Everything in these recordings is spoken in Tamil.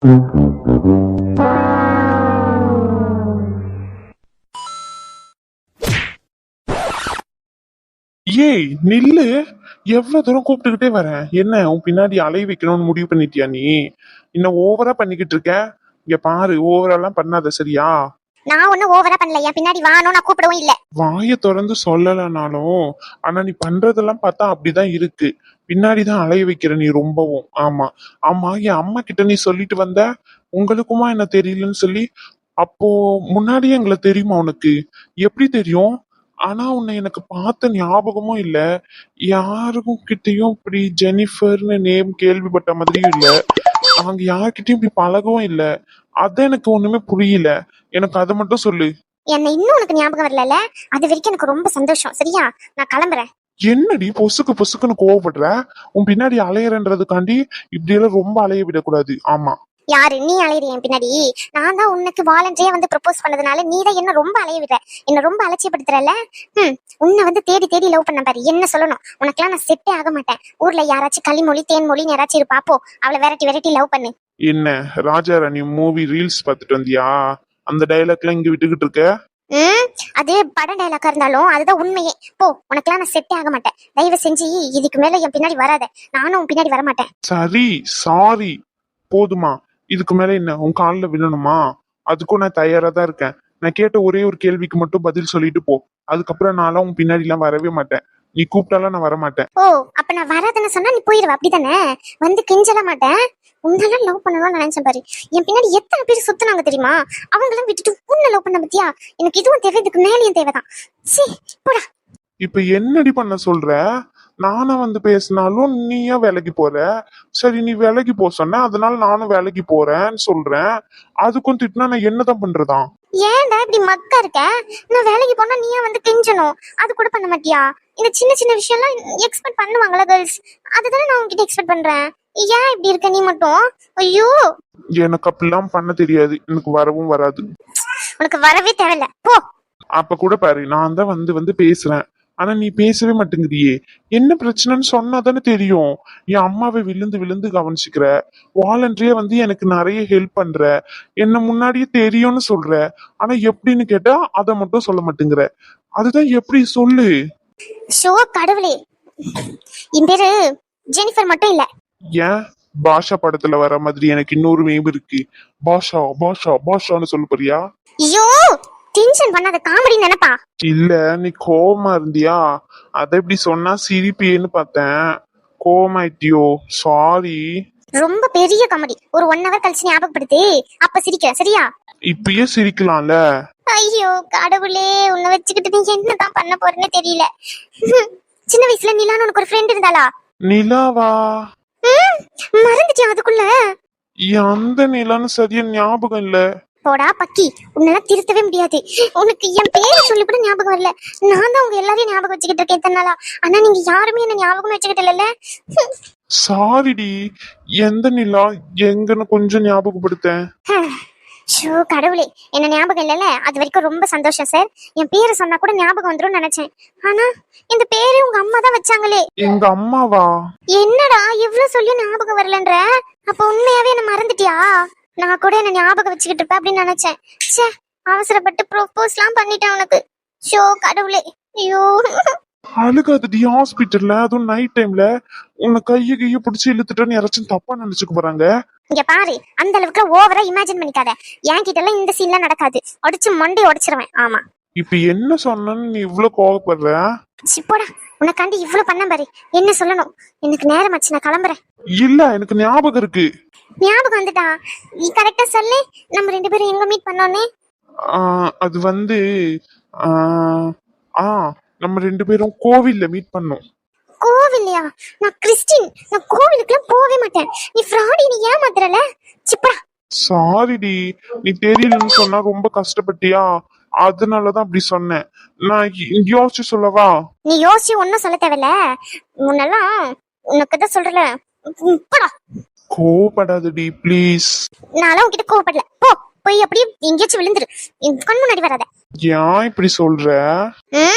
ஏய் நில்லு. எவ்வளவு தூரம் கூப்பிட்டுக்கிட்டே வரேன். என்ன உன் பின்னாடி அலைய வைக்கணும்னு முடிவு பண்ணிட்டியா நீ? இன்னும் ஓவரா பண்ணிக்கிட்டு இருக்க. இங்க பாரு, ஓவரெல்லாம் பண்ணாத சரியா? நான் ஒன்னும் ஓவரா பண்ணல. பின்னாடி வானோ நான் கூப்பிடவும் இல்ல. வாயை திறந்து சொல்லலனாலும் ஆனா நீ பண்றதெல்லாம் பார்த்தா அப்படிதான் இருக்கு. பின்னாடிதான் அலைய வைக்கிற நீ ரொம்பவும். ஆமா ஆமா, என் அம்மா கிட்ட நீ சொல்லிட்டு வந்த உங்களுக்குமா என்ன தெரியலன்னு சொல்லி. அப்போ முன்னாடியே எங்களை தெரியுமா உனக்கு? எப்படி தெரியும்? ஆனா உன்னை எனக்கு பார்த்த ஞாபகமும் இல்ல. யாருக்கும் கிட்டயும் இப்படி ஜெனிஃபர்னு நேம் கேள்விப்பட்ட மாதிரியும் இல்ல. அவங்க யார்கிட்டயும் இப்படி பழகவும் இல்ல. அதான் எனக்கு ஒண்ணுமே புரியல. எனக்கு அதை மட்டும் சொல்லு. என்ன இன்னும் உனக்கு ஞாபகம் வரல? அது வரைக்கும் எனக்கு ரொம்ப சந்தோஷம். சரியா? நான் கிளம்புறேன். என்னடி பொசுக்கு பொசுக்குன்னு கோவப்படுற? உன் பின்னாடி அலையறன்றதுக்காண்டி இப்படி எல்லாம் ரொம்ப அலைய விடக்கூடாது. ஆமா. யாரு நீ அலையிற என் பின்னாடி? நான் தான் உனக்கு வாலண்டியா வந்து ப்ரப்போஸ் பண்ணதுனால நீ தான் என்ன ரொம்ப அலைய விடுற. என்ன ரொம்ப அலட்சியப்படுத்துறல. உன்னை வந்து தேடி தேடி லவ் பண்ண பாரு. என்ன சொல்லணும், உனக்கெல்லாம் நான் செட்டே ஆக மாட்டேன். ஊர்ல யாராச்சும் களிமொழி தேன்மொழின்னு யாராச்சும் இருப்பாப்போ அவளை வெரைட்டி வெரைட்டி லவ் பண்ணு. என்ன ராஜா ராணி மூவி ரீல்ஸ் பார்த்துட்டு வந்தியா? அந்த டைலாக்லாம் இங்க விட்டுக்கிட்டு இருக்க? அது படம் டைலாக்கா இருந்தாலும் அதுதான் உண்மையே. போ, உனக்கெல்லாம் நான் செட்டே ஆக மாட்டேன். தயவு செஞ்சு இதுக்கு மேல என் பின்னாடி வராத. நானும் உன் பின்னாடி வர மாட்டேன். சரி சாரி, போதுமா? இதுக்கு மேல என்ன உன் காலில் விழணுமா? அதுக்கும் நான் தயாரா தான் இருக்கேன். நான் கேட்ட ஒரே ஒரு கேள்விக்கு மட்டும் பதில் சொல்லிட்டு போ. அதுக்கப்புறம் நான்லாம் உன் பின்னாடி எல்லாம் வரவே மாட்டேன். நீ கூப்பிட்டாலும் நான் வர மாட்டேன். ஓ, அப்ப நான் வராதுன்னு சொன்னா நீ போயிருவ அப்படித்தானே? வந்து கெஞ்சல மாட்டேன். உன்னெல்லாம் லவ் பண்ணணும்னு நினைச்சேன் பாரு. என் பின்னாடி எத்தனை பேர் சுத்தினாங்க தெரியுமா? அவங்களாம் விட்டுட்டு உன்னை லவ் பண்ண பத்தியா? எனக்கு இதுவும் தேவை, இதுக்கு மேலேயும் தேவைதான். சீ, போடா. இப்ப என்னடி பண்ண சொல்ற? நானா வந்து பேசினாலும் நீயா வேலைக்கு போற. சரி, நீ வேலைக்கு போ சொன்ன, அதனால நானும் வேலைக்கு போறேன்னு சொல்றேன். அதுக்கும் திட்டினா நான் என்னதான் பண்றதா? ஏன்டா இப்படி மக்கா இருக்க? நான் வேலைக்கு போனா நீயா வந்து கெஞ்சணும். அது கூட பண்ண மாட்டியா? இந்த சின்ன சின்ன விஷயம்லாம் எக்ஸ்பெக்ட் பண்ணுவாங்களா கேர்ள்ஸ்? அதுதானே நான் உன்கிட்ட எக்ஸ்பெக்ட் பண்றேன். ஏன் இப்படி இருக்க நீ மட்டும்? ஐயோ, எனக்கு அப்படிலாம் பண்ண தெரியாது. எனக்கு வரவும் வராது. உனக்கு வரவே தேவையில்ல, போ. அப்ப கூட பாரு, நான் தான் வந்து வந்து பேசுறேன். ஆனா நீ பேசவே மாட்டேங்கிறியே. என்ன பிரச்சனைன்னு சொன்னா தானே தெரியும். என் அம்மாவை விழுந்து விழுந்து கவனிச்சுக்கிற. வாலண்டரியா வந்து எனக்கு நிறைய ஹெல்ப் பண்ற. என்ன முன்னாடியே தெரியும்னு சொல்ற. ஆனா எப்படின்னு கேட்டா அதை மட்டும் சொல்ல மாட்டேங்கிற. அதுதான் எப்படி சொல்லு. ஷோ கடவுளே, என் பேரு ஜெனிஃபர் மட்டும் இல்ல. ஏன் பாஷா படத்துல வர மாதிரி எனக்கு இன்னொரு நேம் இருக்கு. பாஷா பாஷா பாஷான்னு சொல்ல போறியா? ஐயோ, டென்ஷன் பண்ணாத. காமெடி நினைப்பா. இல்ல, நீ கோவமா இருந்தியா? அத எப்படி சொன்னா சிரிப்பியேன்னு பார்த்தேன். கோவமாயிட்டியோ? சாரி. ரொம்ப பெரிய காமெடி. ஒரு 1 hour கழிச்சு ஞாபகப்படுத்து, அப்ப சிரிக்கிறேன். சரியா? இப்பயே சிரிக்கலாம்ல. ஐயோ கடவுளே, உன்னை வச்சுக்கிட்டு நீ என்னதான் பண்ண போறேன்னு தெரியல. சின்ன வயசுல நிலான்னு உனக்கு ஒரு ஃப்ரெண்ட் இருந்தாளா? நிலாவா? மறந்துட்டியா அதுக்குள்ள? அந்த நிலான்னு சரியா ஞாபகம் இல்ல. போடா பக்கி, உன்னால திருத்தவே முடியாது. உனக்கு என் பேரை சொல்லி கூட ஞாபகம் வரல. நான் தான் உங்க எல்லாரையும் ஞாபகம் வச்சுக்கிட்டு இருக்கேன் இத்தனை நாளா. ஆனா நீங்க யாருமே என்ன ஞாபகம் வச்சுக்கிட்டு இல்ல. சாரிடி. எந்த நிலா எங்கன்னு கொஞ்சம் ஞாபகப்படுத்தேன். ஷோ கடவுளே, என்ன ஞாபகம் இல்லைல்ல? அது வரைக்கும் ரொம்ப சந்தோஷம் சார். என் பேரை சொன்னா கூட ஞாபகம் வந்துரும் நினைச்சேன். ஆனா இந்த பேரு உங்க அம்மா தான் வச்சாங்களே. எங்க அம்மாவா? என்னடா இவ்ளோ சொல்லி ஞாபகம் வரலன்ற? அப்ப உண்மையாவே என்ன மறந்துட்டியா? நான் கூட என்ன ஞாபகம் வச்சுக்கிட்டு இருப்பேன் அப்படின்னு நினைச்சேன். ச்சே, அவசரப்பட்டு ப்ரோபோஸ்லாம் பண்ணிட்டேன் உனக்கு. ஷோ கடவுளே, ஐயோ. அழுகாதடி. ஹாஸ்பிட்டல்ல அதுவும் நைட் டைம்ல உன்னை கைய பிடிச்சி இழுத்துட்டேன்னு யாராச்சும் தப்பா நினைச்சுக்க போறாங்க. இங்க பாரு, அந்த அளவுக்கு ஓவரா இமேஜின் பண்ணிக்காத. என் கிட்ட எல்லாம் இந்த சீன்லாம் நடக்காது. உடைச்சு மண்டை உடைச்சிருவேன். ஆமா. இப்ப என்ன சொன்னு நீ இவ்வளவு கோவப்படுற? சிப்போடா, உனக்காண்டி இவ்வளவு பண்ண பாரு. என்ன சொல்லணும்? எனக்கு நேரம் ஆச்சு, நான் கிளம்புறேன். இல்ல, எனக்கு ஞாபகம் இருக்கு. ஞாபகம் வந்துட்டா? நீ கரெக்டா சொல்லு. நம்ம 2 பேரும் எங்க மீட் பண்ணோன்னே? அது வந்து நம்ம 2 பேரும் கோவில்ல மீட் பண்ணோம். கோவில்லையா? நான் கிறிஸ்டின். நான் கோவிலுக்குலாம் போவே மாட்டேன். நீ ஃப்ராடி, நீ ஏமாத்துறல. சிப்படா. சாரிடி. நீ தெரியலன்னு சொன்னா ரொம்ப கஷ்டப்பட்டியா? அதனாலதான் அப்படி சொன்னேன். நான் யோசிச்சு சொல்லவா? நீ யோசிச்சு ஒன்னும் சொல்ல தேவையில்ல. முன்னெல்லாம் உனக்கு தான் சொல்றல. போடா. கோவப்படாதடி ப்ளீஸ். நான்லாம் உன்கிட்ட கோவப்படல. போ, போய் அப்படியே எங்கேயாச்சும் விழுந்துரு. என் கண் முன்னாடி வராத. ஏன் இப்படி சொல்ற?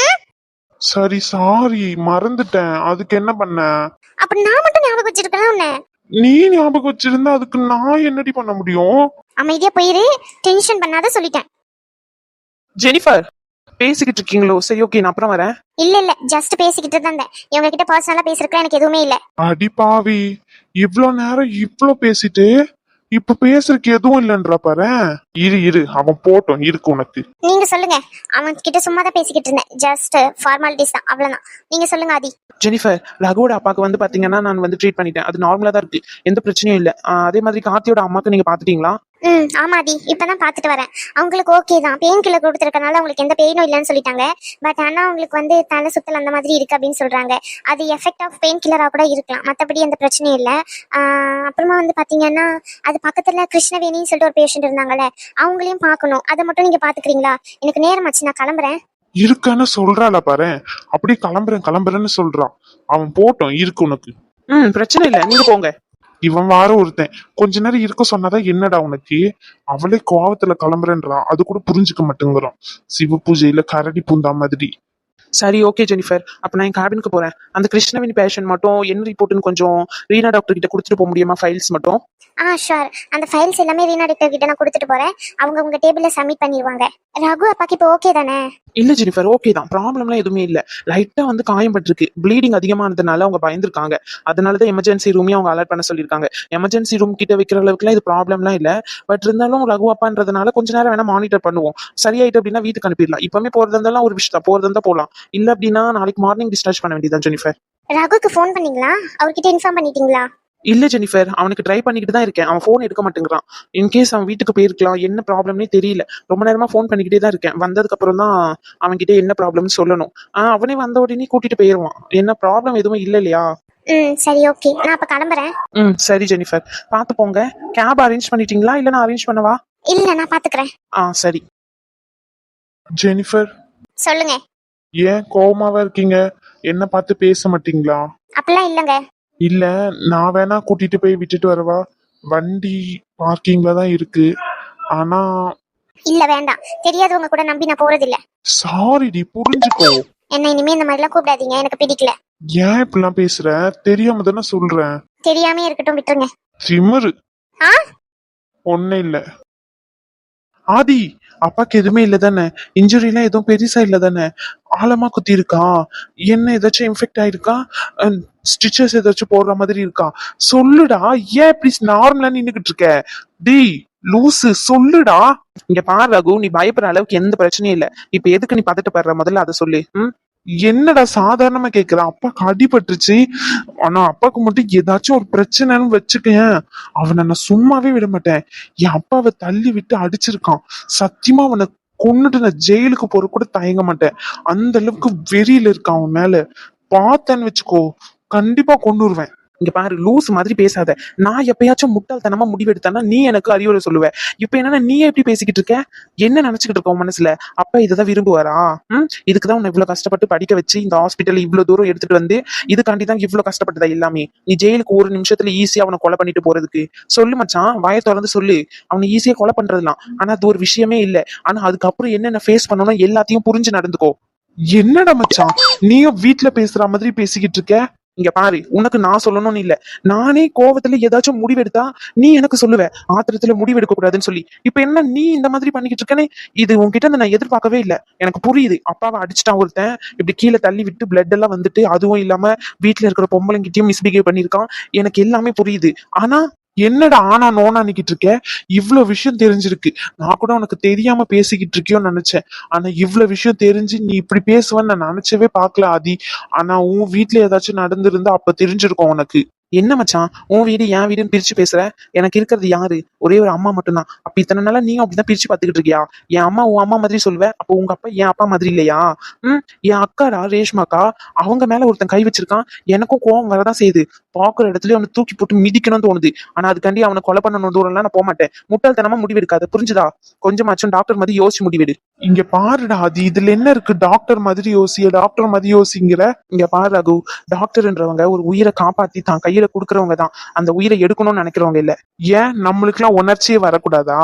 சரி சாரி, மறந்துட்டேன். அதுக்கு என்ன பண்ண? அப்ப நான் மட்டும் ஞாபகம் வச்சிருக்கேன் உன்னை. நீ ஞாபகம் வச்சிருந்தா அதுக்கு நான் என்னடி பண்ண முடியும்? அமைதியா போயிரு, டென்ஷன் பண்ணாத சொல்லிட்டேன். ஜெனிஃபர் பேசிக்கிட்டு இருக்கீங்களோ? சரி ஓகே, நான் அப்புறம் வரேன். இல்ல ஜஸ்ட் பேசிக்கிட்டு தான் இருந்தேன். இவங்க கிட்ட பர்சனலா பேசுறதுக்கு எனக்கு எதுவுமே இல்ல. அடி பாவி, இவ்ளோ நேரம் இவ்ளோ பேசிட்டு இப்ப பேசுறதுக்கு எதுவும் இல்லன்றா பாரு. இரு அவன் போட்டோம் இருக்கு உனக்கு. நீங்க சொல்லுங்க. அவன் கிட்ட சும்மா தான் பேசிக்கிட்டு இருந்தேன். ஜஸ்ட் ஃபார்மாலிட்டிஸ் தான், அவ்வளவுதான். நீங்க சொல்லுங்க ஆதி. ஜெனிஃபர், ரகுவோட அப்பாவுக்கு வந்து பாத்தீங்கன்னா நான் வந்து ட்ரீட் பண்ணிட்டேன். அது நார்மலா தான் இருக்கு, எந்த பிரச்சனையும் இல்ல. அதே மாதிரி கார்த்தியோட அம்மாக்கு நீங்க பாத்துட்டீங்களா? ஆமா ஆதி, இப்பதான் பாத்துட்டு வரேன். அவங்களுக்கு ஓகே தான், பெயின் கில்லர் கொடுத்துருக்கனால அவங்களுக்கு எந்த பெயினும் இல்லைன்னு சொல்லிட்டாங்க. பட் ஆனா அவங்களுக்கு வந்து தலை சுத்தல் அந்த மாதிரி இருக்கு அப்படின்னு சொல்றாங்க. அது எஃபெக்ட் ஆஃப் பெயின் கில்லரா கூட இருக்கலாம், மத்தபடி எந்த பிரச்சனையும் இல்ல. அப்புறமா வந்து பாத்தீங்கன்னா அது பக்கத்துல கிருஷ்ணவேணின்னு சொல்லிட்டு ஒரு பேஷண்ட் இருந்தாங்கல்ல, அவங்களையும் பார்க்கணும். அதை மட்டும் நீங்க பாத்துக்கிறீங்களா? எனக்கு நேரம் ஆச்சு, நான் கிளம்புறேன். இருக்கான்னு சொல்றாள பாரு. அப்படி கிளம்புறேன்னு சொல்றான். அவன் போட்டோம் இருக்கு உனக்கு. பிரச்சனை இல்ல, நீங்க போங்க. இவன் வார ஒருத்தன் கொஞ்ச நேரம் இருக்க சொன்னாதான் என்னடா உனக்கு? அவளே கோவத்துல கிளம்புறேன்றான், அது கூட புரிஞ்சுக்க மாட்டேங்கிறான். சிவ பூஜையில கரடி பூந்தா மாதிரி. சரி ஓகே ஜெனிஃபர், அப்ப நான் என் கேபினுக்கு போறேன். அந்த கிருஷ்ணவேணி பேஷண்ட் மட்டும் என்ன ரிப்போர்ட்னு கொஞ்சம் ரீனா டாக்டர் கிட்ட கொடுத்துட்டு போக முடியுமா? ஃபைல்ஸ் மட்டும். ஷூர். அந்த ஃபைல்ஸ் எல்லாமே ரீனா டாக்டர் கிட்ட நான் கொடுத்துட்டு போறேன். அவங்க உங்க டேபிள்ல சப்மிட் பண்ணிடுவாங்க. ரகு அப்பாக்கு இப்போ ஓகே தானே? இல்ல ஜெனிஃபர், ஓகே தான், ப்ராப்ளம்லாம் எதுவுமே இல்ல. லைட்டா வந்து காயம் பட்டிருக்கு, ப்ளீடிங் அதிகமானதுனால அவங்க பயந்துருக்காங்க. அதனாலதான் எமர்ஜென்சி ரூமையும் அவங்க அலர்ட் பண்ண சொல்லியிருக்காங்க. எமர்ஜென்சி ரூம் கிட்ட வைக்கிற அளவுக்குலாம் இது ப்ராப்ளம்லாம் இல்ல. பட் இருந்தாலும் ரகு அப்பான்றதுனால கொஞ்ச நேரம் வேணா மானிட்டர் பண்ணுவோம். சரியாயிட்டு அப்படின்னா வீட்டுக்கு அனுப்பிடலாம். இப்பவுமே போறது இருந்தாலும் ஒரு விஷயம், போறது இருந்தா போலாம். இல்ல அப்படின்னா நாளைக்கு மார்னிங் டிஸ்சார்ஜ் பண்ண வேண்டியதான் ஜெனிஃபர். ரகுக்கு ஃபோன் பண்ணீங்களா? அவர்கிட்ட இன்ஃபார்ம் பண்ணிட்டீங்களா? இல்ல ஜெனிஃபர், அவனுக்கு ட்ரை பண்ணிக்கிட்டு தான் இருக்கேன். அவன் ஃபோன் எடுக்க மாட்டேங்கிறான். இன்கேஸ் அவன் வீட்டுக்கு போயிருக்கலாம், என்ன ப்ராப்ளம்னே தெரியல. ரொம்ப நேரமா ஃபோன் பண்ணிக்கிட்டே தான் இருக்கேன். வந்ததுக்கு அப்புறம் தான் அவன்கிட்ட என்ன ப்ராப்ளம்னு சொல்லணும். அவனே வந்த உடனே கூட்டிட்டு போயிருவான். என்ன ப்ராப்ளம் எதுவும் இல்ல இல்லையா? சரி ஓகே, நான் அப்ப கிளம்புறேன். சரி ஜெனிஃபர், பாத்து போங்க. கேப் அரேஞ்ச் பண்ணிட்டீங்களா இல்ல நான் அரேஞ்ச் பண்ணவா? இல்ல நான் பாத்துக்கிறேன். சரி. ஜெனிஃபர், சொல்லுங்க. ஏன் கோவமாவா இருக்கீங்க? என்ன பார்த்து பேச மாட்டீங்களா? அப்படிலாம் இல்லங்க. இல்ல, நான் வேணா கூட்டிட்டு போய் விட்டுட்டு வரவா? வண்டி பார்க்கிங்ல தான் இருக்கு. ஆனா இல்ல வேண்டாம், தெரியாதவங்க கூட நம்பி நான் போறது இல்ல. சாரிடி, புரிஞ்சுக்கோ. என்ன இனிமே இந்த மாதிரி எல்லாம் கூப்பிடாதீங்க, எனக்கு பிடிக்கல. ஏன் இப்படிலாம் பேசுற? தெரியாம தானே சொல்றேன். தெரியாம இருக்கட்டும், விட்டுருங்க. சிமரு. ஆ? ஒண்ணு இல்ல. ஆதி, அப்பாக்கு எதுவுமே இல்ல தானே? இன்ஜுரிலாம் எதுவும் பெருசா இல்ல தானே? ஆழமா குத்தி இருக்கா? என்ன ஏதாச்சும் இன்ஃபெக்ட் ஆயிருக்கா? ஸ்டிச்சஸ் ஏதாச்சும் போடுற மாதிரி இருக்கா? சொல்லுடா, ஏன் இப்படி நார்மலா நின்னுகிட்டு இருக்க? டி லூசு, சொல்லுடா. இங்க பாரு ரகு, நீ பயப்படுற அளவுக்கு எந்த பிரச்சனையும் இல்ல. இப்ப எதுக்கு நீ பதட்டப்படுற? முதல்ல அதை சொல்லு. என்னடா சாதாரணமா கேக்குற? அப்பாக்கு அடிபட்டுருச்சு, ஆனா அப்பாக்கு மட்டும் ஏதாச்சும் ஒரு பிரச்சனைன்னு வச்சுக்கேன், அவனை நான் சும்மாவே விட மாட்டேன். என் அப்பாவை தள்ளி விட்டு அடிச்சிருக்கான். சத்தியமா அவனை கொன்னுட்டு நான் ஜெயிலுக்கு போற கூட தயங்க மாட்டேன். அந்த அளவுக்கு வெறியில இருக்கான் அவன் மேல. பார்த்தேன்னு வச்சுக்கோ, கண்டிப்பா கொன்னுருவேன். இங்க பாரு, லூஸ் மாதிரி பேசாத. நான் எப்பயாச்சும் முட்டாள்தனமா முடிவெடுத்தேன்னா நீ எனக்கு அறிவுரை சொல்லுவ. இப்ப என்னன்னா நீ எப்படி பேசிக்கிட்டு இருக்க? என்ன நினைச்சுக்கிட்டு இருக்க உன் மனசுல? அப்பா இதைதான் விரும்புவாரா? இதுக்குதான் உன்னை இவ்வளவு கஷ்டப்பட்டு படிக்க வச்சு இந்த ஹாஸ்பிட்டல் இவ்வளவு தூரம் எடுத்துட்டு வந்து இதுக்காண்டிதான் இவ்வளவு கஷ்டப்பட்டதா எல்லாமே? நீ ஜெயிலுக்கு ஒரு நிமிஷத்துல ஈஸியா அவனை கொலை பண்ணிட்டு போறதுக்கு? சொல்லு மச்சான், வாயை திறந்து சொல்லு. அவனை ஈஸியா கொலை பண்றதுலாம், ஆனா அது ஒரு விஷயமே இல்ல. ஆனா அதுக்கப்புறம் என்னென்ன ஃபேஸ் பண்ணணும் எல்லாத்தையும் புரிஞ்சு நடந்துக்கோ. என்னடா மச்சான், நீயும் வீட்டுல பேசுற மாதிரி பேசிக்கிட்டு இருக்க? இங்க பாரு, உனக்கு நான் சொல்லணும்னு இல்ல, நானே கோவத்துல ஏதாச்சும் முடிவெடுத்தா நீ எனக்கு சொல்லுவ ஆத்திரத்துல முடிவெடுக்க கூடாதுன்னு சொல்லி. இப்ப என்ன நீ இந்த மாதிரி பண்ணிக்கிட்டு இருக்கனே? இது உன்கிட்ட இருந்து நான் எதிர்பார்க்கவே இல்ல. எனக்கு புரியுது, அப்பாவை அடிச்சுட்டான் ஒருத்தன், இப்படி கீழே தள்ளி விட்டு பிளட் எல்லாம் வந்துட்டு, அதுவும் இல்லாம வீட்டுல இருக்கிற பொம்பளைங்கிட்டயும் மிஸ்பிஹேவ் பண்ணிருக்கான். எனக்கு எல்லாமே புரியுது. ஆனா என்னடா ஆனா நோனா நிக்கிட்டு இருக்க? இவ்வளவு விஷயம் தெரிஞ்சிருக்கு. நான் கூட உனக்கு தெரியாம பேசிக்கிட்டு இருக்கியோன்னு நினைச்சேன். ஆனா இவ்வளவு விஷயம் தெரிஞ்சு நீ இப்படி பேசுவேன்னு நான் நினைச்சவே பாக்கல ஆதி. ஆனா உன் வீட்டுல ஏதாச்சும் நடந்திருந்தா அப்ப தெரிஞ்சிருக்கும் உனக்கு. என்ன மச்சான், உன் வீடு என் வீடுன்னு பிரிச்சு பேசுற? எனக்கு இருக்கிறது யாரு? ஒரே ஒரு அம்மா மட்டும்தான். அப்ப இத்தனை நாளா நீயும் அப்படிதான் பிரிச்சு பாத்துக்கிட்டு இருக்கியா? என் அம்மா உன் அம்மா மாதிரி சொல்லுவேன், அப்போ உங்க அப்பா என் அப்பா மாதிரி இல்லையா? என் அக்காடா ரேஷ்மாக்கா, அவங்க மேல ஒருத்தன் கை வச்சிருக்கான். எனக்கும் கோவம் வரதான் செய்யுது. பாக்குற இடத்துல அவனை தூக்கி போட்டு மிதிக்கணும்னு தோணுது. ஆனா அதுக்காண்டி அவனை கொலை பண்ணணும் தூரம்லாம் நான் போக மாட்டேன். முட்டாள்தனமா முடிவெடுக்காது, புரிஞ்சுதா? கொஞ்சமாச்சும் டாக்டர் மாதிரி யோசிச்சு முடிவெடு. இங்க பாருடா, அது இதுல என்ன இருக்கு? டாக்டர் மாதிரி டாக்டர் மாதிரி யோசிங்கிற? இங்க பாரு ரகு, டாக்டர்ன்றவங்க ஒரு உயிரை காப்பாத்தி தான் கையில குடுக்கறவங்க தான், அந்த உயிரை எடுக்கணும்னு நினைக்கிறவங்க இல்ல. ஏன் நம்மளுக்கு எல்லாம் உணர்ச்சியே வரக்கூடாதா?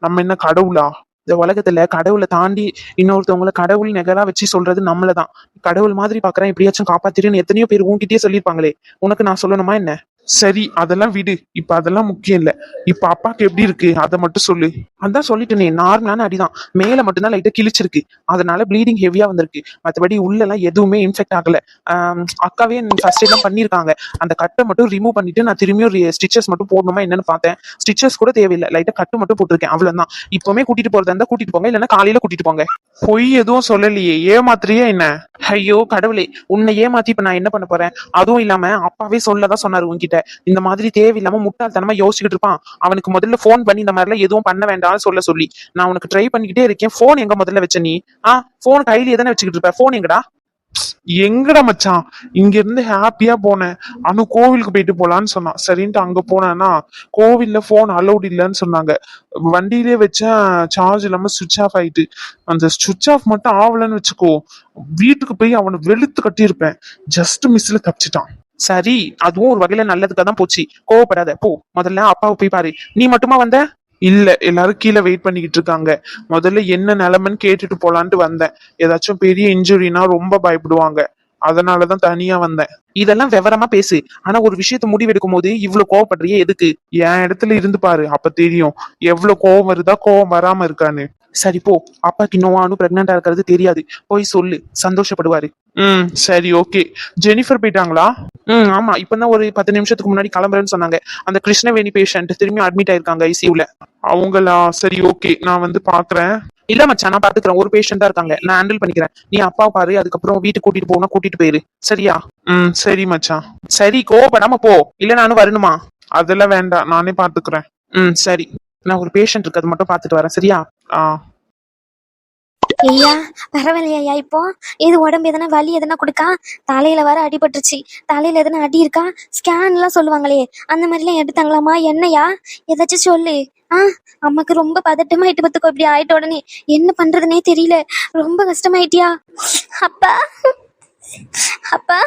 நம்ம என்ன கடவுளா? இந்த உலகத்துல கடவுளை தாண்டி இன்னொருத்தவங்களை கடவுள் நெகரா வச்சு சொல்றது நம்மளதான். கடவுள் மாதிரி பாக்குறேன், எப்படியாச்சும் காப்பாத்திருன்னு எத்தனையோ பேர் உன்கிட்டயே சொல்லியிருப்பாங்களே, உனக்கு நான் சொல்லணுமா என்ன? சரி அதெல்லாம் விடு, இப்ப அதெல்லாம் முக்கியம் இல்ல. இப்ப அப்பாக்கு எப்படி இருக்கு அதை மட்டும் சொல்லு. அதான் சொல்லிட்டேனே, நார்மலான அடிதான். மேல மட்டும்தான் லைட்டா கிழிச்சிருக்கு. அதனால ப்ளீடிங் ஹெவியா வந்திருக்கு. மத்தபடி உள்ள எல்லாம் எதுவுமே இன்ஃபெக்ட் ஆகல. அக்காவே ஃபர்ஸ்ட் எல்லாம் பண்ணிருக்காங்க. அந்த கட்டை மட்டும் ரிமூவ் பண்ணிட்டு நான் திரும்பியும் ஸ்டிச்சஸ் மட்டும் போடணுமா என்னன்னு பார்த்தேன். ஸ்டிச்சஸ் கூட தேவையில்லை, லைட்டா கட்டு மட்டும் போட்டிருக்கேன், அவ்வளவுதான். இப்பவுமே கூட்டிட்டு போறதா இருந்தா கூட்டிட்டு போங்க, இல்லைன்னா காலையில கூட்டிட்டு போங்க. பொய் எதுவும் சொல்லலையே, ஏமாத்திரியா என்ன? ஐயோ கடவுளே, உன்னை ஏமாத்தி இப்ப நான் என்ன பண்ண போறேன்? அதுவும் இல்லாம அப்பாவே சொல்லதான் சொன்னாரு உன்கிட்ட. இந்த மாதிரி தேவையில்லாம முட்டாள்தனமா யோசிச்சுக்கிட்டு இருப்பான். அவனுக்கு முதல்ல ஃபோன் பண்ணி இந்த மாதிரி எல்லாம் எதுவும் பண்ண வேண்டாம்னு சொல்ல சொல்லி நான் உனக்கு ட்ரை பண்ணிக்கிட்டே இருக்கேன். ஃபோன் எங்க முதல்ல வச்ச நீ? ஃபோன் கையிலேயே தானே வச்சுக்கிட்டு இருப்ப, ஃபோன் எங்கடா? எங்கடா மச்சான், இங்க இருந்து ஹாப்பியா போனேன். அனு கோவிலுக்கு போயிட்டு போலான்னு சொன்னான். சரின்ட்டு அங்க போனேன்னா கோவில்ல போன் அலௌட் இல்லைன்னு சொன்னாங்க. வண்டியிலே வச்ச சார்ஜ் இல்லாம சுவிட்ச் ஆஃப் ஆயிட்டு. அந்த சுவிட்ச் ஆஃப் மட்டும் ஆகலன்னு வச்சுக்கோ, வீட்டுக்கு போய் அவனை வெளுத்து கட்டியிருப்பேன். ஜஸ்ட் மிஸ்ல தப்பிச்சிட்டான். சரி, அதுவும் ஒரு வகையில நல்லதுக்காக தான் போச்சு. கோவப்படாத, போ. முதல்ல அப்பாவை போய் பாரு. நீ மட்டுமா வந்த? இல்ல, எல்லாரும் கீழே வெயிட் பண்ணிக்கிட்டு இருக்காங்க. முதல்ல என்ன நிலைமைன்னு கேட்டுட்டு போலான்ட்டு வந்தேன். ஏதாச்சும் பெரிய இன்ஜுரினா ரொம்ப பயப்படுவாங்க, அதனாலதான் தனியா வந்தேன். இதெல்லாம் விவரமா பேசு. ஆனா ஒரு விஷயத்த முடிவெடுக்கும் போது இவ்வளவு கோவப்படுறியே எதுக்கு? என் இடத்துல இருந்து பாரு, அப்ப தெரியும் எவ்வளவு கோவம் வருதா கோவம் வராம இருக்கான்னு. சரி போ, அப்பாக்கு இன்னும் அனு பிரெக்னண்டா இருக்கிறது தெரியாது, போய் சொல்லு, சந்தோஷப்படுவாரு. சரி ஓகே. ஜெனிஃபர் போயிட்டாங்களா? ஆமா, இப்பதான் ஒரு 10 நிமிஷத்துக்கு முன்னாடி கிளம்புறேன்னு சொன்னாங்க. அந்த கிருஷ்ணவேணி பேஷண்ட் திரும்பி அட்மிட் ஆயிருக்காங்க ஐசியூல. அவங்களா? சரி ஓகே, நான் வந்து பாக்குறேன். இல்ல மச்சான், நான் பாத்துக்கிறேன். ஒரு பேஷண்ட் தான் இருக்காங்க, நான் ஹேண்டில் பண்ணிக்கிறேன். நீ அப்பா பாரு, அதுக்கப்புறம் வீட்டுக்கு கூட்டிட்டு போனா கூட்டிட்டு போயிரு, சரியா? சரி மச்சான். சரி, கோவப்படாம போ, இல்ல நானும் வரணுமா? அதெல்லாம் வேண்டாம், நானே பாத்துக்கிறேன். சரி, நான் ஒரு பேஷண்ட் இருக்கு, அது மட்டும் பாத்துட்டு வரேன், சரியா? ஐயா பரவாயில்லையா? இப்போ இது உடம்பு எதனா வலி எதனா கொடுக்கா? தலையில வர அடிபட்டுருச்சு, தலையில எதனா அடி இருக்கா? ஸ்கேன் எல்லாம் சொல்லுவாங்களே, அந்த மாதிரி எல்லாம் எடுத்தாங்களாமா? என்னையா ஏதாச்சும் சொல்லு. அம்மாக்கு ரொம்ப பதட்டமாயிட்டு பத்துக்கோ, இப்படி ஆயிட்ட உடனே என்ன பண்றதுனே தெரியல. ரொம்ப கஷ்டமாயிட்டியா? அப்பா அப்பா,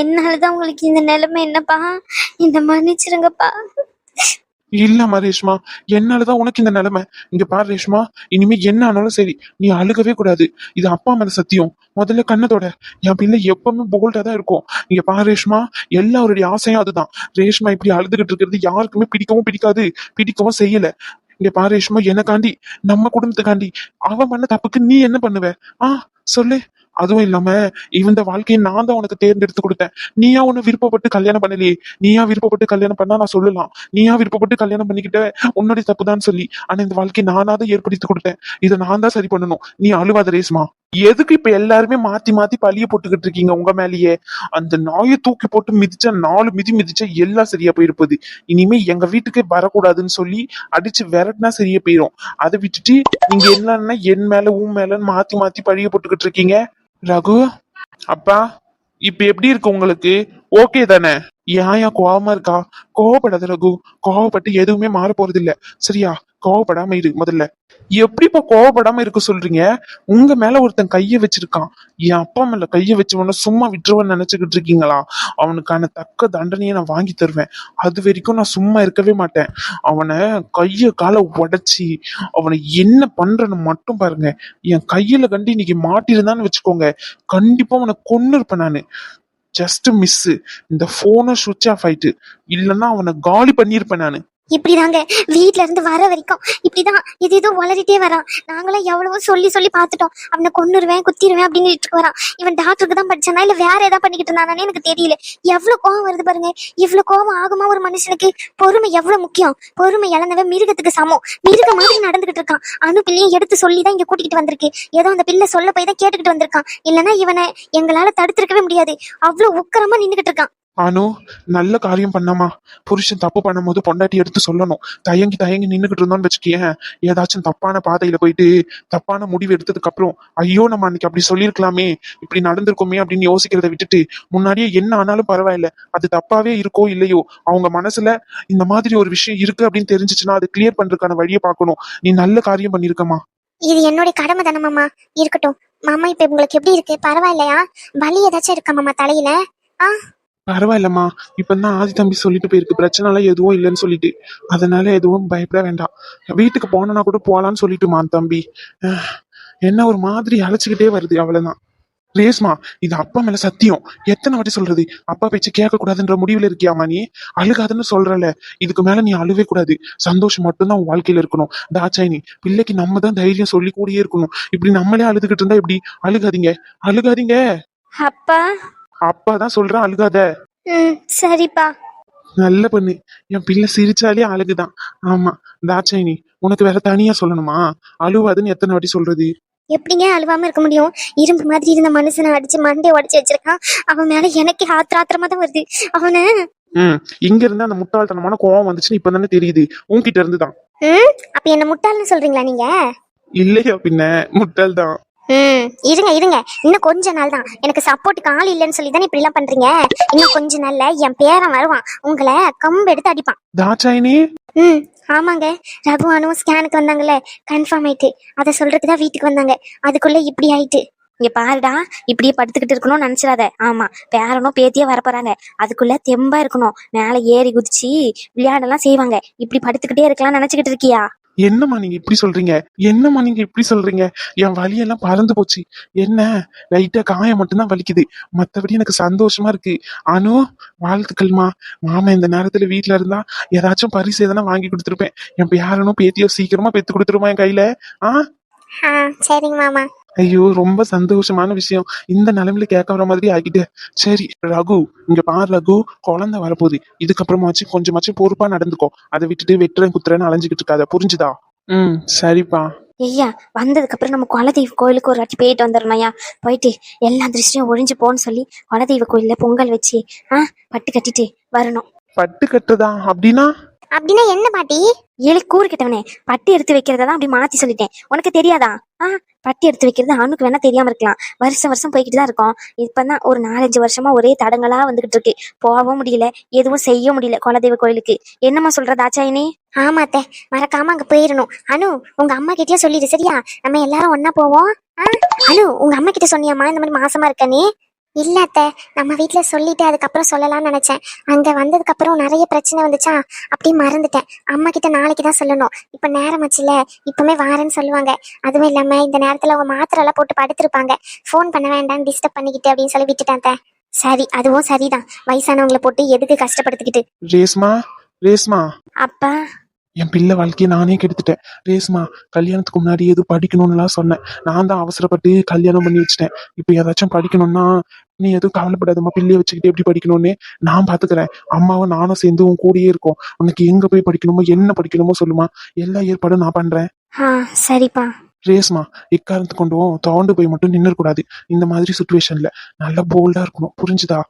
என்னாலதான் உங்களுக்கு இந்த நிலைமை. என்னப்பா, இந்த மன்னிச்சிருங்கப்பா. இல்லம்மா ரேஷ்மா, என்னாலதான் உனக்கு இந்த நிலைமை. இங்க பாரு ரேஷ்மா, இனிமே என்ன ஆனாலும் சரி, நீ அழுகவே கூடாது. இது அப்பா மேல சத்தியம். முதல்ல கண்ணத்தோட, என் பிள்ளை எப்பவுமே போல்டா தான் இருக்கும். இங்க பாரு ரேஷ்மா, எல்லாருடைய ஆசையும் அதுதான். ரேஷ்மா இப்படி அழுதுகிட்டு இருக்கிறது யாருக்குமே பிடிக்கவும் பிடிக்காது, பிடிக்கவும் செய்யல. இங்க பாரு ரேஷ்மா, எனக்காண்டி, நம்ம குடும்பத்துக்காண்டி அவன் பண்ண தப்புக்கு நீ என்ன பண்ணுவ? சொல்லு. அதுவும் இல்லாம இந்த வாழ்க்கையை நான் தான் உனக்கு தேர்ந்தெடுத்து கொடுத்தேன். நீயா உன்னை விருப்பப்பட்டு கல்யாணம் பண்ணலையே. நீயா விருப்பப்பட்டு கல்யாணம் பண்ணா நான் சொல்லலாம், நீயா விருப்பப்பட்டு கல்யாணம் பண்ணிக்கிட்ட உன்னுடைய தப்புதான் சொல்லி. ஆனா இந்த வாழ்க்கையை நானா தான் ஏற்படுத்தி கொடுத்தேன். இதை நான் தான் சரி பண்ணணும். நீ அழுவாத ரேஷ்மா. எதுக்கு இப்ப எல்லாருமே மாத்தி மாத்தி பழிய போட்டுக்கிட்டு இருக்கீங்க உங்க மேலேயே? அந்த நாயை தூக்கி போட்டு மிதிச்சா 4 மிதி மிதிச்சா எல்லாம் சரியா போயிருப்பது. இனிமே எங்க வீட்டுக்கு வரக்கூடாதுன்னு சொல்லி அடிச்சு விரட்டினா சரியா போயிரும். அதை விட்டுட்டு நீங்க என்னன்னா என் மேல உன் மேலன்னு மாத்தி மாத்தி பழிய போட்டுக்கிட்டு இருக்கீங்க. ரகு, அப்பா, இப்ப எப்படி இருக்கு உங்களுக்கு? ஓகே தானே? ஏன் கோவமா இருக்கா? கோவப்படாத ரகு, கோவப்பட்டு எதுவுமே மாற போறது இல்ல, சரியா? கோவப்படாம இரு முதல்ல. எப்படிப்பா கோவப்படாம இருக்க சொல்றீங்க? உங்க மேல ஒருத்தன் கைய வச்சிருக்கான். என் அப்பா மேல கைய வச்சவன சும்மா விட்டுருவன்னு நினைச்சுக்கிட்டு இருக்கீங்களா? அவனுக்கான தக்க தண்டனையை நான் வாங்கி தருவேன். அது வரைக்கும் நான் சும்மா இருக்கவே மாட்டேன். அவனை கைய காலை உடைச்சி அவனை என்ன பண்றன்னு மட்டும் பாருங்க. என் கையில கண்டு இன்னைக்கு மாட்டிருந்தான்னு வச்சுக்கோங்க, கண்டிப்பா அவனை கொன்னு இருப்பேன் நானு. ஜஸ்ட் மிஸ், இந்த போனை சுவிட்ச் ஆஃப் ஆயிட்டு, இல்லைன்னா அவனை காலி பண்ணிருப்பேன் நானு. இப்படிதாங்க வீட்ல இருந்து வர வரைக்கும் இப்படிதான் இது வளரிட்டே வரான். நாங்களும் எவ்வளவோ சொல்லி சொல்லி பார்த்துட்டோம், அவனை கொன்னுருவேன் குத்திடுவேன் அப்படின்னு வரான். இவன் டாக்டருக்கு தான் படிச்சானா இல்ல வேற ஏதாவது பண்ணிக்கிட்டு இருந்தானே எனக்கு தெரியல. எவ்வளவு கோவம் வருது பாருங்க. இவ்வளவு கோவம் ஆகுமா ஒரு மனுஷனுக்கு? பொறுமை எவ்வளவு முக்கியம். பொறுமை இழந்தவன் மிருகத்துக்கு சமம். மிருக மாதிரி நடந்துகிட்டு இருக்கான். அனு பிள்ளையும் எடுத்து சொல்லிதான் இங்க கூட்டிகிட்டு வந்திருக்கு. ஏதோ அந்த பிள்ளை சொல்ல போய் தான் கேட்டுக்கிட்டு வந்திருக்கான். இல்லைன்னா இவனை எங்களால தடுத்திருக்கவே முடியாது. அவ்வளவு உக்கரமா நின்றுகிட்டு இருக்கான். அனு, நல்ல காரியம் பண்ணாமா. புருஷன் தப்பு பண்ணும் போது பொண்டாட்டி எடுத்து சொல்லணும். தயங்கி தயங்கி நின்னுகிட்டு இருந்தோம்னு வச்சுக்கேன், ஏதாச்சும் தப்பான பாதையில போயிட்டு தப்பான முடிவு எடுத்ததுக்கு அப்புறம் ஐயோ நம்ம அன்னைக்கு அப்படி சொல்லியிருக்கலாமே, இப்படி நடந்திருக்கோமே அப்படின்னு யோசிக்கிறத விட்டுட்டு முன்னாடியே என்ன ஆனாலும் பரவாயில்ல, அது தப்பாவே இருக்கோ இல்லையோ, அவங்க மனசுல இந்த மாதிரி ஒரு விஷயம் இருக்கு அப்படின்னு தெரிஞ்சிச்சுன்னா அது கிளியர் பண்றதுக்கான வழியை பார்க்கணும். நீ நல்ல காரியம் பண்ணிருக்கமா. இது என்னுடைய கடமை தானே மாமா. இருக்கட்டும் மாமா. இப்ப உங்களுக்கு எப்படி இருக்கு? பரவாயில்லையா? வலி ஏதாச்சும் இருக்கா மாமா தலையில? பரவாயில்லம்மா, இப்பதான் ஆதி தம்பி சொல்லிட்டு போயிருக்கு, பிரச்சனை எல்லாம் எதுவும் இல்லைன்னு சொல்லிட்டு. அதனால எதுவும் பயப்பட வேண்டாம். வீட்டுக்கு போனா கூட போலான்னு சொல்லிட்டுமா தம்பி. என்ன ஒரு மாதிரி அழைச்சிக்கிட்டே வருது, அவ்வளவுதான். ரேஸ்மா, இது அப்பா மேல சத்தியம். எத்தனை வாட்டி சொல்றது? அப்பா பேச்சு கேட்க கூடாதுன்ற முடிவுல இருக்கியாமா நீ? அழுகாதுன்னு சொல்றல. இதுக்கு மேல நீ அழுவே கூடாது. சந்தோஷம் மட்டும்தான் உன் வாழ்க்கையில இருக்கணும். தாட்சாயினி, பிள்ளைக்கு நம்ம தான் தைரியம் சொல்லி கூடயே இருக்கணும். இப்படி நம்மளே அழுதுகிட்டு இருந்தா எப்படி? அழுகாதீங்க, அழுகாதீங்க. அப்பா. அப்பா தான் சொல்றான் அழுகாத. சரிப்பா. நல்ல பொண்ணு. என் பிள்ளை சிரிச்சாலே அழகுதான். ஆமா. தாட்சாயினி, உனக்கு வேற தனியா சொல்லணுமா? அழுவாதுன்னு எத்தனை வாட்டி சொல்றது? எப்படிங்க அழுவாம இருக்க முடியும்? இரும்பு மாதிரி இருந்த மனுஷனை அடிச்சு மண்டை உடைச்சு வச்சிருக்கான். அவன் மேல எனக்கு ஆத்திரமா தான் வருது. அவனை இங்க இருந்து அந்த முட்டாள்தனமான கோவம் வந்துச்சுன்னு இப்ப தானே தெரியுது. உன்கிட்ட இருந்துதான். அப்ப என்ன முட்டாள்னு சொல்றீங்களா நீங்க? இல்லையா பின்ன, முட்டாள் தான். இருங்க இருங்க, இன்னும் கொஞ்ச நாள் தான். எனக்கு சப்போர்ட்டுக்கு ஆள் இல்லைன்னு சொல்லி தானே இப்படி எல்லாம் பண்றீங்க. இன்னும் கொஞ்ச நாள்ல என் பேரன் வருவான், உங்களை கம்பு எடுத்து அடிப்பான். தாட்சாயினி. ஆமாங்க, ரகுவானும் ஸ்கேனுக்கு வந்தாங்கல்ல, கன்ஃபார்ம் ஆயிட்டு. அதை சொல்றதுக்கு தான் வீட்டுக்கு வந்தாங்க. அதுக்குள்ள இப்படி ஆயிட்டு. இங்க பாருடா, இப்படியே படுத்துக்கிட்டு இருக்கணும்னு நினைச்சிடாத. ஆமா, பேரனும் பேத்தியே வரப்போறாங்க. அதுக்குள்ள தெம்பா இருக்கணும். மேல ஏறி குதிச்சு விளையாடலாம் செய்வாங்க. இப்படி படுத்துக்கிட்டே இருக்கலாம்னு நினைச்சுக்கிட்டு இருக்கியா? என்னம்மா நீங்க இப்படி சொல்றீங்க? என்னம்மா நீங்க இப்படி சொல்றீங்க? என் வலியெல்லாம் பறந்து போச்சு. என்ன, லைட்டா காயம் மட்டும்தான் வலிக்குது. மத்தபடி எனக்கு சந்தோஷமா இருக்கு. அனு, வாழ்த்துக்கள்மா. மாமா இந்த நேரத்துல வீட்டுல இருந்தா ஏதாச்சும் பரிசு எதனா வாங்கி கொடுத்துருப்பேன். என் பேரனும் பேத்தியோ சீக்கிரமா பெத்து கொடுத்துருமா என் கையில. சரிங்க மாமா. ஐயோ, ரொம்ப சந்தோஷமான விஷயம். இந்த நிலைமையில கேட்க வர மாதிரி ஆகிட்டு. சரி ரகு, இங்க பாரு ரகு, குழந்தை வரப்போகுது. இதுக்கப்புறமாச்சும் கொஞ்சமாச்சும் பொறுப்பா நடந்துக்கோ. அதை விட்டுட்டு வெட்டுறேன் குத்துறேன்னு அலைஞ்சுக்கிட்டு இருக்காத, புரிஞ்சுதா? சரிப்பா. ஐயா, வந்ததுக்கு அப்புறம் நம்ம குலதெய்வ கோயிலுக்கு ஒரு வாட்டி போயிட்டு வந்துடணும் ஐயா. போயிட்டு எல்லா திருஷ்டியும் ஒழிஞ்சு போன்னு சொல்லி குலதெய்வ கோயில்ல பொங்கல் வச்சு பட்டு கட்டிட்டு வரணும். பட்டு கட்டுறதா? அப்படின்னா என்ன பாட்டி? ஏழு கூறு கிட்டவனே, பட்டு எடுத்து வைக்கிறதான் அப்படி மாத்தி சொல்லிட்டேன். உனக்கு தெரியாதா? பட்டு எடுத்து வைக்கிறது அனுக்கு வேணா தெரியாம இருக்கலாம். வருஷம் போய்கிட்டு தான் இருக்கோம். இப்பதான் ஒரு 4-5 வருஷமா ஒரே தடங்களா வந்துகிட்டு இருக்கு. போகவும் முடியல, எதுவும் செய்ய முடியல குலதெய்வ கோயிலுக்கு. என்னம்மா சொல்ற தாட்சாயினி? ஆமாத்த, மறக்காம அங்க போயிடணும். அனு, உங்க அம்மா கிட்டயே சொல்லிடு சரியா? நம்ம எல்லாரும் ஒன்னா போவோம். அனு, உங்க அம்மா கிட்ட சொன்னியாமா இந்த மாதிரி மாசமா இருக்க நீ? இல்ல அத்தை, நம்ம வீட்டுல சொல்லிட்டு அதுக்கப்புறம் சொல்லலாம்னு நினைச்சேன். அங்க வந்ததுக்கு அப்புறம் நிறைய பிரச்சனை வந்துச்சா, அப்படி மறந்துட்டேன். அம்மா கிட்ட நாளைக்கு தான் சொல்லணும். இப்ப நேரம் ஆச்சுல, இப்பவுமே வாரேன்னு சொல்லுவாங்க. அதுவும் இல்லாம இந்த நேரத்துல அவங்க மாத்திரை எல்லாம் போட்டு படுத்திருப்பாங்க. போன் பண்ண வேண்டாம், டிஸ்டர்ப் பண்ணிக்கிட்டு அப்படின்னு சொல்லி விட்டுட்டேன் அத்தை. சரி, அதுவும் சரிதான். வயசானவங்களை போட்டு எதுக்கு கஷ்டப்படுத்திக்கிட்டு. ரேஸ்மா, ரேஸ்மா. அப்பா, என் பிள்ளை வாழ்க்கையை நானே கெடுத்துட்டேன். ரேஸ்மா, கல்யாணத்துக்கு முன்னாடி எதுவும் படிக்கணும்னுலாம் சொன்னேன். நான் தான் அவசரப்பட்டு கல்யாணம் பண்ணி வச்சுட்டேன். இப்போ ஏதாச்சும் படிக்கணும்னா நீ எதுவும் கவலைப்படாதம்மா, பிள்ளைய வச்சுக்கிட்டு எப்படி படிக்கணும்னு நான் பாத்துக்கிறேன். அம்மாவும் நானும் சேர்ந்து உன் கூடயே இருக்கோம். உனக்கு எங்க போய் படிக்கணுமோ என்ன படிக்கணுமோ சொல்லுமா, எல்லா ஏற்பாடும் நான் பண்றேன். சரிப்பா. ரேஸ்மா, இக்காரணத்து கொண்டும் தோண்டு போய் மட்டும் நின்று கூடாது. இந்த மாதிரி சுச்சுவேஷன்ல நல்லா போல்டா இருக்கணும், புரிஞ்சுதா?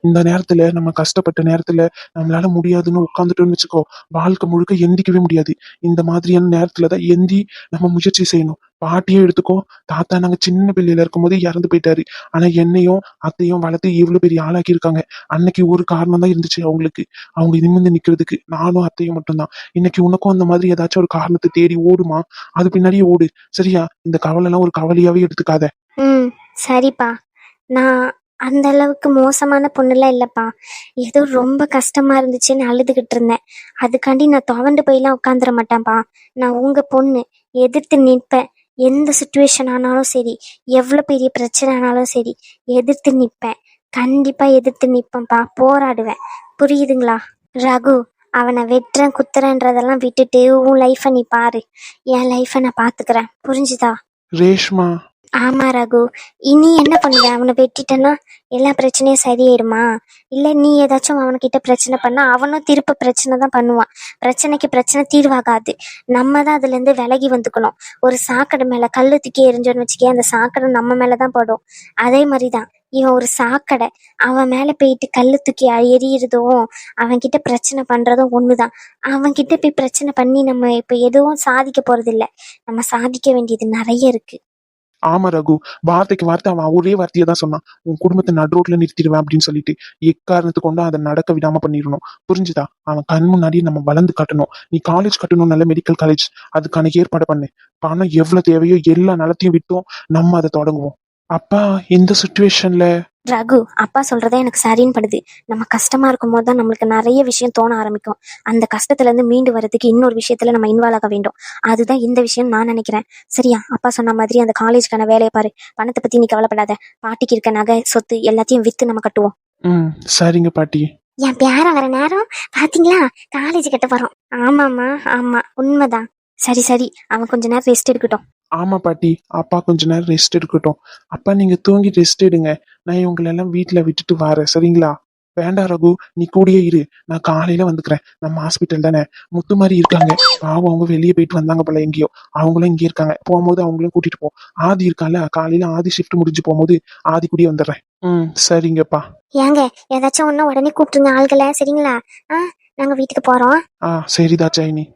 இந்த நேரத்துல நம்ம கஷ்டப்பட்ட நேரத்துல நம்மளால முடியாதுன்னு உட்காந்துட்டோம்னு வச்சுக்கோ, வாழ்க்கை முழுக்க எந்திக்கவே முடியாது. இந்த மாதிரியான நேரத்துலதான் எந்தி நம்ம முயற்சி செய்யணும். பாட்டியே எடுத்துக்கோ, தாத்தா நாங்க சின்ன பிள்ளையில இருக்கும் போது இறந்து போயிட்டாரு. ஆனா என்னையும் அத்தையும் வளர்த்து இவ்வளவு பெரிய ஆளாக்கி இருக்காங்க. அன்னைக்கு ஒரு காரணம் தான் இருந்துச்சு அவங்களுக்கு, அவங்க நிமிர்ந்து நிக்கிறதுக்கு. நானும் அத்தையும் மட்டும்தான். இன்னைக்கு உனக்கும் அந்த மாதிரி ஏதாச்சும் ஒரு காரணத்தை தேடி ஓடுமா, அது பின்னாடியே ஓடு சரியா? இந்த கவலை எல்லாம் ஒரு கவலையாவே எடுத்துக்காத. சரிப்பா. நான் அந்த அளவுக்கு மோசமான பொண்ணுலாம் இல்லப்பா. ஏதோ ரொம்ப கஷ்டமா இருந்துச்சுன்னு அழுதுகிட்டு இருந்தேன். அதுக்காண்டி நான் துவண்டு போயெல்லாம் உட்காந்துட மாட்டேன்ப்பா. நான் உங்க பொண்ணு, எதிர்த்து நிற்பேன். எந்த சுச்சுவேஷன் ஆனாலும் சரி, எவ்வளோ பெரிய பிரச்சனை ஆனாலும் சரி, எதிர்த்து நிற்பேன். கண்டிப்பா எதிர்த்து நிற்பேன்ப்பா, போராடுவேன். புரியுதுங்களா? ரகு, அவனை வெட்டுறேன் குத்துறேன்றதெல்லாம் விட்டுட்டு உன் லைஃபை நீ பாரு. என் லைஃபை நான் பாத்துக்கிறேன், புரிஞ்சுதா? ரேஷ்மா. ஆமா ரகு, இனி என்ன பண்ணுவ? அவனை வெட்டிட்டேன்னா எல்லா பிரச்சனையும் சரியாயிடுமா? இல்ல நீ ஏதாச்சும் அவன்கிட்ட பிரச்சனை பண்ணா அவனும் திருப்ப பிரச்சனை தான் பண்ணுவான். பிரச்சனைக்கு பிரச்சனை தீர்வாகாது. நம்ம தான் அதுல இருந்து விலகி வந்துக்கணும். ஒரு சாக்கடை மேல கல்லு தூக்கி எரிஞ்சோன்னு வச்சுக்கே, அந்த சாக்கடை நம்ம மேலதான் படும். அதே மாதிரிதான் இவன் ஒரு சாக்கடை. அவன் மேல போயிட்டு கல்லு தூக்கி எறியறதும் அவன்கிட்ட பிரச்சனை பண்றதும் ஒண்ணுதான். அவன்கிட்ட போய் பிரச்சனை பண்ணி நம்ம இப்ப எதுவும் சாதிக்க போறது இல்ல. நம்ம சாதிக்க வேண்டியது நிறைய இருக்கு. ஆமா ரகு, வார்த்தைக்கு வார்த்தை அவன் ஒரே வார்த்தையை தான் சொன்னான். உன் குடும்பத்தை நடுரோட்ல நிறுத்திடுவேன் அப்படின்னு சொல்லிட்டு. எக்காரணத்து கொண்டு அதை நடக்க விடாம பண்ணிடணும், புரிஞ்சுதா? அவன் கண் முன்னாடி நம்ம வளர்ந்து காட்டணும். நீ காலேஜ் கட்டணும், நல்ல மெடிக்கல் காலேஜ், அதுக்கான ஏற்பாடு பண்ணு. பணம் எவ்வளவு தேவையோ எல்லா நிலத்தையும் விட்டும் நம்ம அதை தொடங்குவோம். அப்பா இந்த சுச்சுவேஷன்ல ரகு, அப்பா சொல்றதே எனக்கு சரின்னு படுது. நம்ம கஷ்டமா இருக்கும் போது தான் நம்மளுக்கு நிறைய விஷயம் தோண ஆரம்பிக்கும். அந்த கஷ்டத்துல இருந்து மீண்டு வர்றதுக்கு இன்னொரு விஷயத்துல நம்ம இன்வால்வ் ஆக வேண்டும். அதுதான் இந்த விஷயம் நான் நினைக்கிறேன். சரியா? அப்பா சொன்ன மாதிரி அந்த காலேஜ்க்கான வேலையை பாரு. பணத்தை பத்தி நீ கவலைப்படாத. பாட்டிக்கு இருக்க நகை சொத்து எல்லாத்தையும் வித்து நம்ம கட்டுவோம். சரிங்க பாட்டி. என் பேரன் வர நேரம் பாத்தீங்களா, காலேஜ் கிட்ட வரோம். ஆமாம்மா, ஆமா, உண்மைதான். சரி சரி, அவன் கொஞ்ச நேரம் ரெஸ்ட் எடுக்கட்டும். ஆமா பாட்டி, அப்பா கொஞ்ச நேரம் ரெஸ்ட் எடுக்கட்டும். அப்பா நீங்க தூங்கி ரெஸ்ட் எடுங்க. நான் இவங்களை எல்லாம் வீட்டுல விட்டுட்டு வரேன், சரிங்களா? வேண்டாம் ரகு, நீ கூடயே இரு. நான் காலையில வந்துக்கிறேன். நம்ம ஹாஸ்பிட்டல் தானே. முத்து மாதிரி இருக்காங்க. பாவம், அவங்க வெளியே போயிட்டு வந்தாங்க போல எங்கேயோ. அவங்களும் இங்கே இருக்காங்க. போகும்போது அவங்களும் கூட்டிட்டு போ. ஆதி இருக்கான்ல, காலையில ஆதி ஷிஃப்ட் முடிஞ்சு போகும்போது ஆதி கூடயே வந்துடுறேன். சரிங்கப்பா. ஏங்க, ஏதாச்சும் ஒண்ணு உடனே கூப்பிட்டுருங்க ஆள்களை, சரிங்களா? நாங்க வீட்டுக்கு போறோம். சரிதா ஜெயினி.